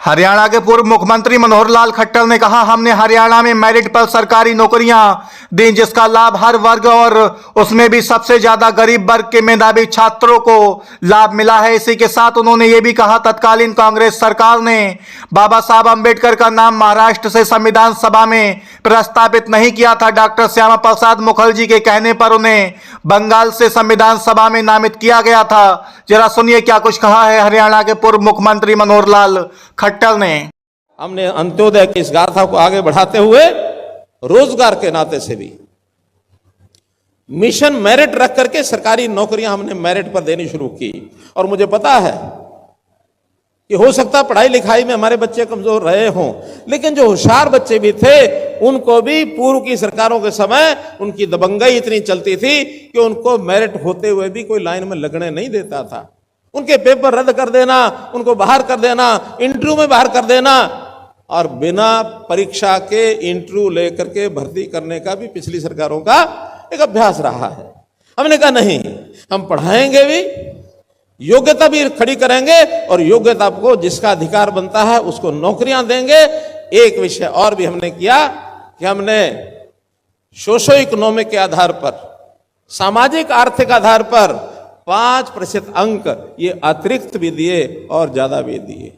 हरियाणा के पूर्व मुख्यमंत्री मनोहर लाल खट्टर ने कहा, हमने हरियाणा में मेरिट पर सरकारी नौकरियां दी जिसका लाभ हर वर्ग और उसमें भी सबसे ज्यादा गरीब वर्ग के मेधावी छात्रों को लाभ मिला है। इसी के साथ उन्होंने ये भी कहा, तत्कालीन कांग्रेस सरकार ने बाबा साहब अंबेडकर का नाम महाराष्ट्र से संविधान सभा में प्रस्तावित नहीं किया था। डॉक्टर श्यामा प्रसाद मुखर्जी के कहने पर उन्हें बंगाल से संविधान सभा में नामित किया गया था। जरा सुनिए क्या कुछ कहा है हरियाणा के पूर्व मुख्यमंत्री मनोहर लाल खट्टर ने। हमने अंत्योदय की इस गाथा को आगे बढ़ाते हुए रोजगार के नाते से भी मिशन मेरिट रख करके सरकारी नौकरियां हमने मेरिट पर देनी शुरू की। और मुझे पता है कि हो सकता पढ़ाई लिखाई में हमारे बच्चे कमजोर रहे हों, लेकिन जो होशियार बच्चे भी थे उनको भी पूर्व की सरकारों के समय उनकी दबंगई इतनी चलती थी कि उनको मेरिट होते हुए भी कोई लाइन में लगने नहीं देता था। उनके पेपर रद्द कर देना, उनको बाहर कर देना, इंटरव्यू में बाहर कर देना, और बिना परीक्षा के इंटरव्यू लेकर के भर्ती करने का भी पिछली सरकारों का एक अभ्यास रहा है। हमने कहा नहीं, हम पढ़ाएंगे भी, योग्यता भी खड़ी करेंगे और योग्यता को जिसका अधिकार बनता है उसको नौकरियां देंगे। एक विषय और भी हमने किया कि हमने सोशो इकोनॉमिक के आधार पर, सामाजिक आर्थिक आधार पर 5% अंक ये अतिरिक्त भी दिए और ज्यादा भी दिए,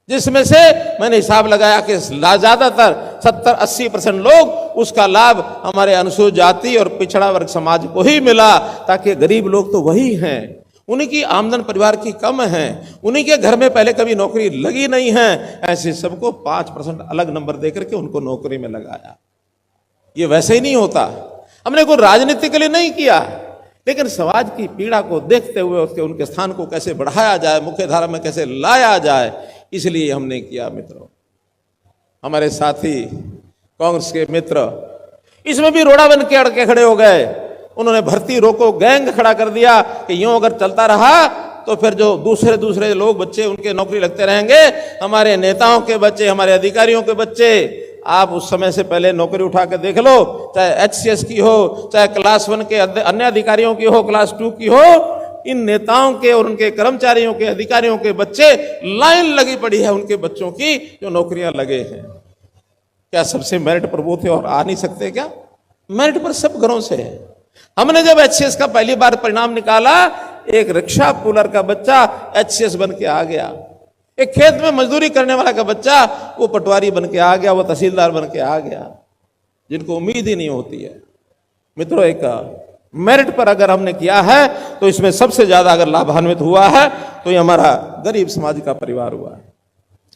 जिसमें से मैंने हिसाब लगाया कि ज्यादातर 70-80% लोग उसका लाभ हमारे अनुसूचित जाति और पिछड़ा वर्ग समाज को ही मिला, ताकि गरीब लोग तो वही हैं, उन्हीं की आमदन परिवार की कम है, उन्हीं के घर में पहले कभी नौकरी लगी नहीं है, ऐसे सबको 5% अलग नंबर देकर के उनको नौकरी में लगाया। ये वैसे ही नहीं होता, हमने कोई राजनीति के लिए नहीं किया, लेकिन समाज की पीड़ा को देखते हुए उसके उनके स्थान को कैसे बढ़ाया जाए, मुख्य धारा में कैसे लाया जाए, इसलिए हमने किया। मित्रों, हमारे साथी कांग्रेस के मित्र इसमें भी रोड़ा बन के अड़के खड़े हो गए। उन्होंने भर्ती रोको गैंग खड़ा कर दिया कि यूं अगर चलता रहा तो फिर जो दूसरे लोग बच्चे उनके नौकरी लगते रहेंगे, हमारे नेताओं के बच्चे, हमारे अधिकारियों के बच्चे, आप उस समय से पहले नौकरी उठा के देख लो, चाहे HCS की हो, चाहे क्लास 1 के अन्य अधिकारियों की हो, क्लास 2 की हो, इन नेताओं के और उनके कर्मचारियों के, अधिकारियों के बच्चे, लाइन लगी पड़ी है उनके बच्चों की जो नौकरियां लगे हैं। क्या सबसे मेरिट पर वो थे और आ नहीं सकते क्या? मेरिट पर सब घरों से है। हमने जब HCS का पहली बार परिणाम निकाला, एक रिक्शा पुलर का बच्चा HCS बन के आ गया, एक खेत में मजदूरी करने वाला का बच्चा वो पटवारी बन के आ गया, वो तहसीलदार बन के आ गया, जिनको उम्मीद ही नहीं होती है। मित्रों, एक मेरिट पर अगर हमने किया है तो इसमें सबसे ज्यादा अगर लाभान्वित हुआ है तो ये हमारा गरीब समाज का परिवार हुआ है।